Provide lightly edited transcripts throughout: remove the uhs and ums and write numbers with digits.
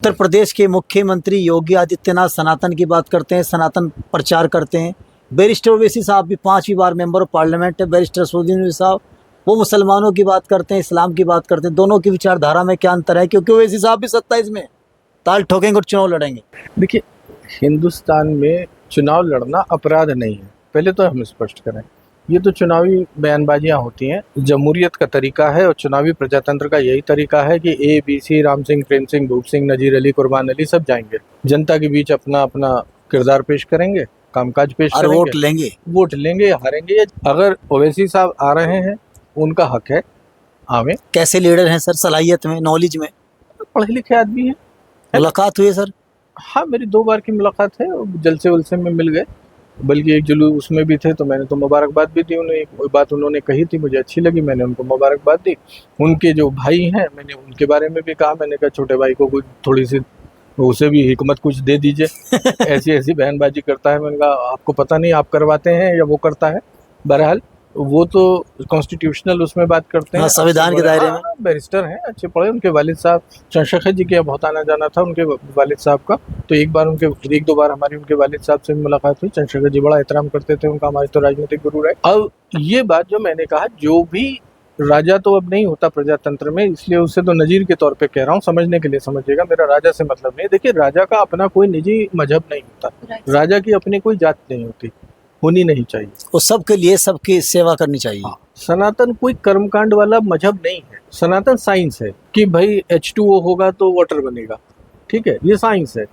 उत्तर प्रदेश के मुख्यमंत्री योगी आदित्यनाथ सनातन की बात करते हैं, सनातन प्रचार करते हैं। बैरिस्टर ओवैसी साहब भी 5वीं बार मेंबर ऑफ पार्लियामेंट है। बैरिस्टर असदुद्दीन ओवैसी साहब वो मुसलमानों की बात करते हैं, इस्लाम की बात करते हैं। दोनों की विचारधारा में क्या अंतर है? क्योंकि ओवैसी साहब भी 27 में ताल ठोकेंगे और चुनाव लड़ेंगे। देखिए, हिंदुस्तान में चुनाव लड़ना अपराध नहीं है, पहले तो हम स्पष्ट करें। ये तो चुनावी बयानबाजियां होती हैं। जमहूरियत का तरीका है और चुनावी प्रजातंत्र का यही तरीका है कि ABC, राम सिंह, प्रेम सिंह, भूप सिंह, नजीर अली, कुर्बान अली सब जाएंगे, जनता के बीच अपना अपना किरदार पेश करेंगे, कामकाज पेश और करेंगे, वोट लेंगे, हारेंगे। अगर ओवैसी साहब आ रहे हैं, उनका हक है आवे। कैसे लीडर हैं सर? सलाहियत में, नॉलेज में? पढ़े लिखे आदमी है। मुलाकात हुई है सर? हाँ, मेरी 2 बार की मुलाकात है। जलसे वलसे में मिल गए, बल्कि एक जुलूस उसमें भी थे, तो मैंने तो मुबारकबाद भी दी उन्हें। एक बात उन्होंने कही थी, मुझे अच्छी लगी, मैंने उनको मुबारकबाद दी। उनके जो भाई हैं, मैंने उनके बारे में भी कहा। मैंने कहा छोटे भाई को कुछ थोड़ी सी उसे भी हिकमत कुछ दे दीजिए। ऐसी ऐसी बयानबाजी करता है। मैंने कहा आपको पता नहीं आप करवाते हैं या वो करता है। बहरहाल वो तो कॉन्स्टिट्यूशनल उसमें बात करते हैं, संविधान के दायरे में। बैरिस्टर हैं, अच्छे पढ़े। उनके वालिद साहब चंद्रशेखर जी के बहुत आना जाना था उनके वालिद साहब का, तो एक दो बार हमारी उनके वालिद साहब से मुलाकात हुई। चंद्रशेखर जी बड़ा एहतराम करते थे उनका, हमारे तो राजनीतिक गुरु रहे। अब ये बात जो मैंने कहा, जो भी राजा तो अब नहीं होता प्रजातंत्र में, इसलिए उसे तो नजीर के तौर पे कह रहा हूँ, समझने के लिए समझिएगा। मेरा राजा से मतलब नहीं। देखिए, राजा का अपना कोई निजी मजहब नहीं होता, राजा की अपनी कोई जात नहीं होती, होनी नहीं चाहिए। वो सबके लिए सबकी सेवा करनी चाहिए। सनातन कोई कर्मकांड वाला मजहब नहीं है। सनातन साइंस है कि भाई H2O होगा तो वाटर बनेगा, ठीक है, ये साइंस है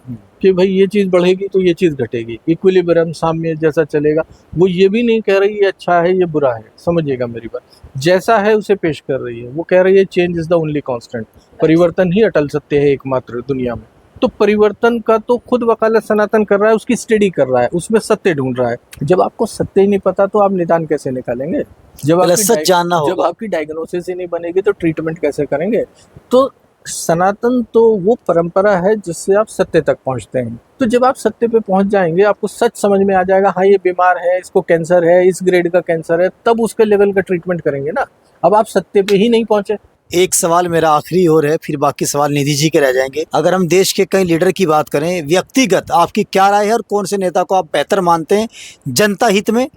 कि भाई ये चीज बढ़ेगी तो ये चीज घटेगी, इक्विलिब्रियम, साम्य जैसा चलेगा। वो ये भी नहीं कह रही ये अच्छा है ये बुरा है, समझिएगा मेरी बात। जैसा है उसे पेश कर रही है। वो कह रही है change is the only constant, परिवर्तन ही अटल सत्य है एकमात्र दुनिया में। तो परिवर्तन का तो खुद वकालत सनातन कर रहा है, उसकी स्टडी कर रहा है, उसमें सत्य ढूंढ रहा है। जब आपको सत्य ही नहीं पता तो आप निदान कैसे निकालेंगे? जब आपकी डायग्नोसिस ही नहीं बनेगी तो ट्रीटमेंट कैसे करेंगे? तो सनातन तो वो परंपरा है जिससे आप सत्य तक पहुंचते हैं। तो जब आप सत्य पे पहुंच जाएंगे, आपको सच समझ में आ जाएगा, हाँ ये बीमार है, इसको कैंसर है, इस ग्रेड का कैंसर है, तब उसके लेवल का ट्रीटमेंट करेंगे ना। अब आप सत्य पे ही नहीं पहुंचे। एक सवाल मेरा आखिरी और है, फिर बाकी सवाल निधि जी के रह जाएंगे। अगर हम देश के कई लीडर की बात करें, व्यक्तिगत आपकी क्या राय है और कौन से नेता को आप बेहतर मानते हैं जनता हित में?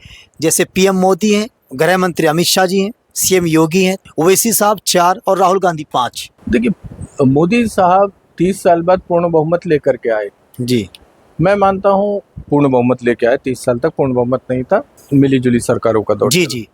जैसे PM मोदी हैं, गृह मंत्री अमित शाह जी हैं, CM योगी हैं, ओवैसी साहब 4 और राहुल गांधी 5। देखिए, मोदी साहब 30 साल बाद पूर्ण बहुमत लेकर के आए जी। मैं मानता हूँ पूर्ण बहुमत लेके आए। 30 साल तक पूर्ण बहुमत नहीं था, मिली जुली सरकारों का दौर। जी।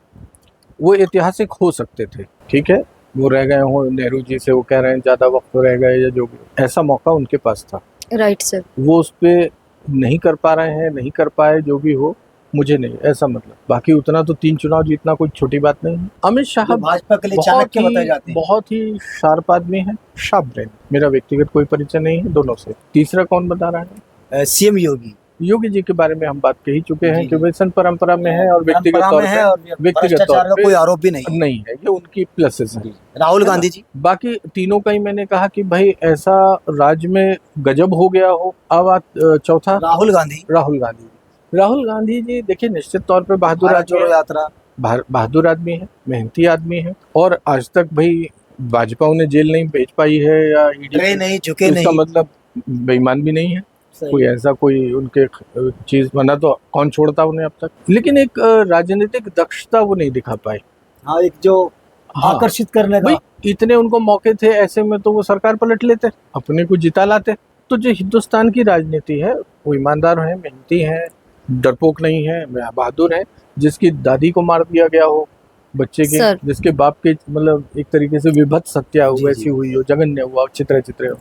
वो ऐतिहासिक हो सकते थे, ठीक है, वो रह गए हो नेहरू जी से, वो कह रहे हैं ज्यादा वक्त रह गए या जो भी, ऐसा मौका उनके पास था। Right sir. वो उस पे नहीं कर पा रहे हैं, नहीं कर पाए, जो भी हो, मुझे नहीं ऐसा मतलब। बाकी उतना तो 3 चुनाव जीतना कोई छोटी बात नहीं है। अमित शाह भाजपा के लिए चाणक्य बताए जाते हैं, बहुत ही शार्प आदमी है, शार्प ब्रेन। मेरा व्यक्तिगत कोई परिचय नहीं है दोनों से। तीसरा कौन बता रहा है? CM योगी जी के बारे में हम बात कह ही चुके हैं कि वैसन परंपरा में है और व्यक्तिगत तौर पे कोई आरोप भी नहीं है। ये उनकी प्लसेस है। राहुल गांधी जी, बाकी तीनों का ही मैंने कहा कि भाई ऐसा राज्य में गजब हो गया हो। अब चौथा राहुल गांधी जी देखिए, निश्चित तौर पे बहादुर आदमी है, मेहनती आदमी है, और आज तक भाई भाजपा उन्हें जेल नहीं भेज पाई है या ईडी नहीं झुके, इसका मतलब बेईमान भी नहीं है। कोई ऐसा कोई उनके चीज बना तो कौन छोड़ता उन्हें अब तक। लेकिन एक राजनीतिक दक्षता वो नहीं दिखा पाए। हाँ, एक जो आकर्षित करने का, इतने उनको मौके थे, ऐसे में तो वो सरकार पलट लेते, अपने को जिता लाते। तो जो हिंदुस्तान की राजनीति है वो ईमानदार है, मेहनती है, डरपोक नहीं है, बहादुर है। जिसकी दादी को मार दिया गया हो बच्चे के, जिसके बाप के मतलब एक तरीके से विभत्स हत्या हो, वैसी हुई हो, जघन्य हुआ, चित्रे हो,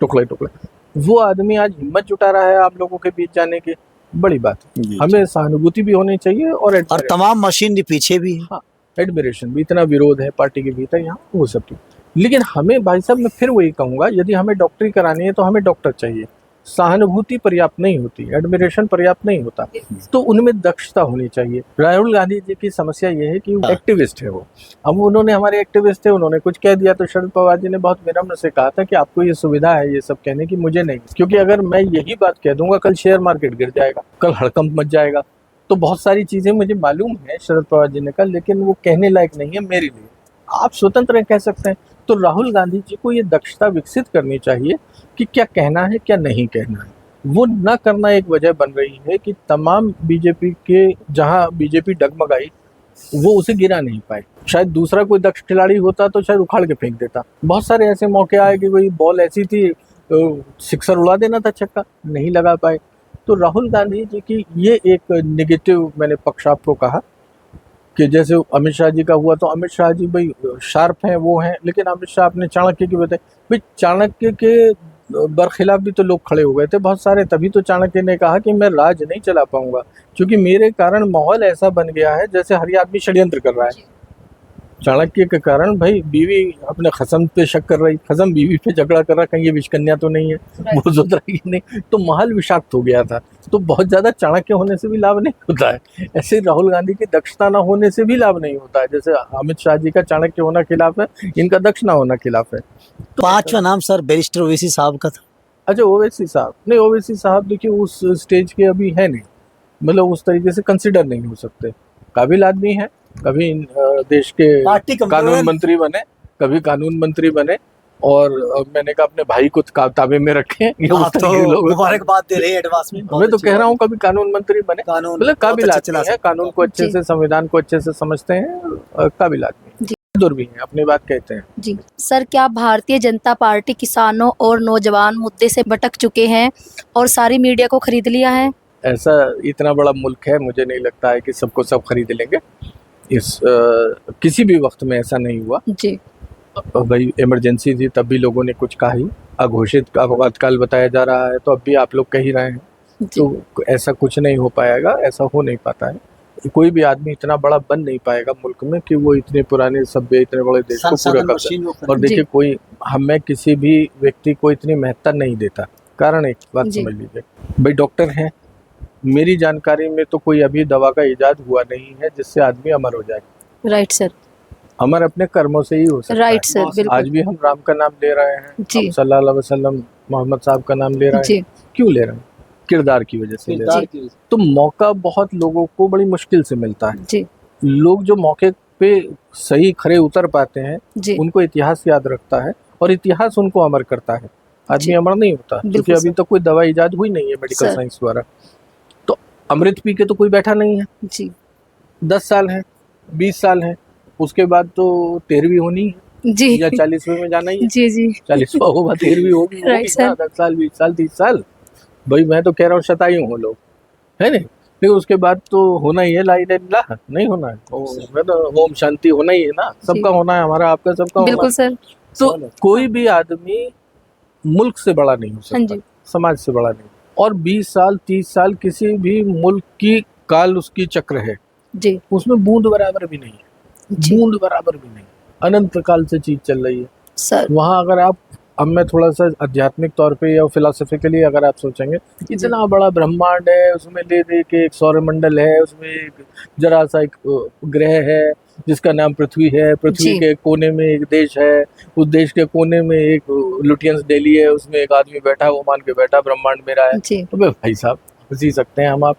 टुकड़े, वो आदमी आज हिम्मत जुटा रहा है आप लोगों के बीच जाने की, बड़ी बात है। हमें सहानुभूति भी होनी चाहिए और तमाम मशीनरी पीछे भी है। हाँ, एडमिरेशन भी। इतना विरोध है पार्टी के भीतर यहाँ, वो सब की। लेकिन हमें भाई साहब, मैं फिर वही कहूंगा, यदि हमें डॉक्टरी करानी है तो हमें डॉक्टर चाहिए। सहानुभूति पर्याप्त नहीं होती, एडमिरेशन पर्याप्त नहीं होता, तो उनमें दक्षता होनी चाहिए। राहुल गांधी जी की समस्या यह है कि वो एक्टिविस्ट है। वो अब उन्होंने हमारे एक्टिविस्ट थे, उन्होंने कुछ कह दिया तो शरद पवार जी ने बहुत विनम्र से कहा था कि आपको ये सुविधा है ये सब कहने की, मुझे नहीं, क्योंकि अगर मैं यही बात कह दूंगा कल शेयर मार्केट गिर जाएगा, कल हड़कंप मच जाएगा। तो बहुत सारी चीजें मुझे मालूम है शरद पवार जी ने कहा, लेकिन वो कहने लायक नहीं है मेरे लिए। आप स्वतंत्र कह सकते हैं, तो राहुल गांधी जी को ये दक्षता विकसित करनी चाहिए कि क्या कहना है क्या नहीं कहना है। वो न करना एक वजह बन रही है कि तमाम बीजेपी के, जहां बीजेपी डगमगाई वो उसे गिरा नहीं पाए। शायद दूसरा कोई दक्ष खिलाड़ी होता तो शायद उखाड़ के फेंक देता। बहुत सारे ऐसे मौके आए कि भाई बॉल ऐसी थी, सिक्सर उड़ा देना था, छक्का नहीं लगा पाए। तो राहुल गांधी जी की ये एक नेगेटिव मैंने पक्ष आपको कहा कि जैसे अमित शाह जी का हुआ, तो अमित शाह जी भाई शार्प हैं, वो हैं, लेकिन अमित शाह अपने चाणक्य की बताए, भाई चाणक्य के बरखिलाफ भी तो लोग खड़े हो गए थे बहुत सारे। तभी तो चाणक्य ने कहा कि मैं राज नहीं चला पाऊंगा क्योंकि मेरे कारण माहौल ऐसा बन गया है जैसे हर आदमी षड्यंत्र कर रहा है। चाणक्य के कारण भाई बीवी अपने खसम पे शक कर रही, खसम बीवी पे झगड़ा कर रहा, कहीं ये विषकन्या तो नहीं है, वो सोच रही नहीं, तो महल विषाक्त हो गया था। तो बहुत ज्यादा चाणक्य होने से भी लाभ नहीं होता है, ऐसे राहुल गांधी की दक्षता ना होने से भी लाभ नहीं होता है। जैसे अमित शाह जी का चाणक्य होना खिलाफ है, इनका दक्ष ना होना खिलाफ है। पांचवा नाम सर बैरिस्टर ओवैसी साहब का था। अच्छा, ओवैसी साहब नहीं, ओवैसी साहब देखिए उस स्टेज के अभी है नहीं, मतलब उस तरीके से कंसिडर नहीं हो सकते। काबिल आदमी है, कभी देश के पार्टी कमजोर कानून है। मंत्री बने, कभी कानून मंत्री बने, और मैंने कहा अपने भाई को ताबे में रखें। ये उस आप तो तरह के लोग, मुबारकबाद दे रहे हैं एडवांस में। मैं तो कह रहा हूँ कभी कानून मंत्री बने, कानून मतलब काबिल बहुत अच्छा आदमी चला है, कानून को अच्छे जी। से, संविधान को अच्छे से समझते हैं, काबिल आदमी जी। दूर भी है, अपनी बात कहते हैं। जी सर, क्या भारतीय जनता पार्टी किसानों और नौजवान मुद्दे से भटक चुके हैं और सारी मीडिया को खरीद लिया है? ऐसा इतना बड़ा मुल्क है, मुझे नहीं लगता है कि सबको सब खरीद लेंगे। इस किसी भी वक्त में ऐसा नहीं हुआ। जी भाई इमरजेंसी थी तब भी लोगों ने कुछ कहा ही, अघोषित आपातकाल बताया जा रहा है तो अब भी आप लोग कह ही रहे हैं। जी तो ऐसा कुछ नहीं हो पाएगा, ऐसा हो नहीं पाता है। कोई भी आदमी इतना बड़ा बन नहीं पाएगा मुल्क में कि वो इतने पुराने सभ्य, इतने बड़े देश को पूरा संसाधन कर मशीन वो सके। और देखिए, कोई हमें किसी भी व्यक्ति को इतनी महत्ता नहीं देता। कारण एक बात जी। समझ लीजिए, भाई डॉक्टर हैं, मेरी जानकारी में तो कोई अभी दवा का इजाद हुआ नहीं है जिससे आदमी अमर हो जाए। राइट सर, अमर अपने कर्मों से ही हो सकता राइट है। सर, आज बिल्कुल भी हम राम का नाम ले रहे हैं, जी। हम सल्लल्लाहु अलैहि वसल्लम मोहम्मद साहब का नाम ले रहे जी हैं, क्यों ले रहे हैं? किरदार की वजह से ले रहे हैं। की तो मौका बहुत लोगों को बड़ी मुश्किल से मिलता है। जी लोग जो मौके पे सही खरे उतर पाते हैं, जी उनको इतिहास याद रखता है और इतिहास उनको अमर करता है। आदमी जी। अमर नहीं होता क्योंकि बिल्कुल अभी तक कोई दवा इजाद हुई नहीं है मेडिकल सर। साइंस द्वारा। तो अमृत पी के तो कोई बैठा नहीं है। जी 10 साल है, 20 साल है, उसके बाद तो 13वीं होनी है जी या 40वें में जाना ही है। जी जी 40वां होगा, 13वीं होगी, Right, होगी ना, sir. 10 साल, 20 साल, 30 साल। भाई मैं तो कह रहा हूँ शतायु हो लोग, है नहीं? लेकिन उसके बाद तो होना ही है ला इलाहा इल्लल्लाह, नहीं होना है मैं तो ओम शांति होना ही है ना, सबका होना है, हमारा आपका सबका होना बिल्कुल है। सर। तो कोई भी आदमी मुल्क से बड़ा नहीं हो हाँ सकता, जी। समाज से बड़ा नहीं। और 20 साल 30 साल किसी भी मुल्क की काल उसकी चक्र है, जी उसमें बूंद बराबर भी नहीं है, जी बूंद बराबर भी नहीं। अनंत काल से चीज चल रही है सर। वहाँ। अगर आप, अब मैं थोड़ा सा आध्यात्मिक तौर पे या फिलोसफिकली अगर आप सोचेंगे, इतना बड़ा ब्रह्मांड है, उसमें ले दे के एक सौरमंडल है, उसमें एक जरा सा एक ग्रह है जिसका नाम पृथ्वी है, पृथ्वी जी। के कोने में एक देश है, उस देश के कोने में एक लुटियंस डेली है, उसमें एक आदमी बैठा है, वो मान के बैठा ब्रह्मांड मेरा है। जी तो भाई साहब हंस ही सकते हैं हम आप।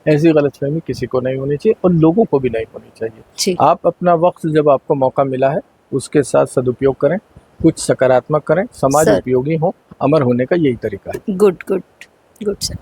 ऐसी गलतफहमी किसी को नहीं होनी चाहिए और लोगों को भी नहीं होनी चाहिए। जी आप अपना वक्त जब आपको मौका मिला है उसके साथ सदुपयोग करें, कुछ सकारात्मक करें, समाज सर। उपयोगी हो, अमर होने का यही तरीका है। Good good good sir.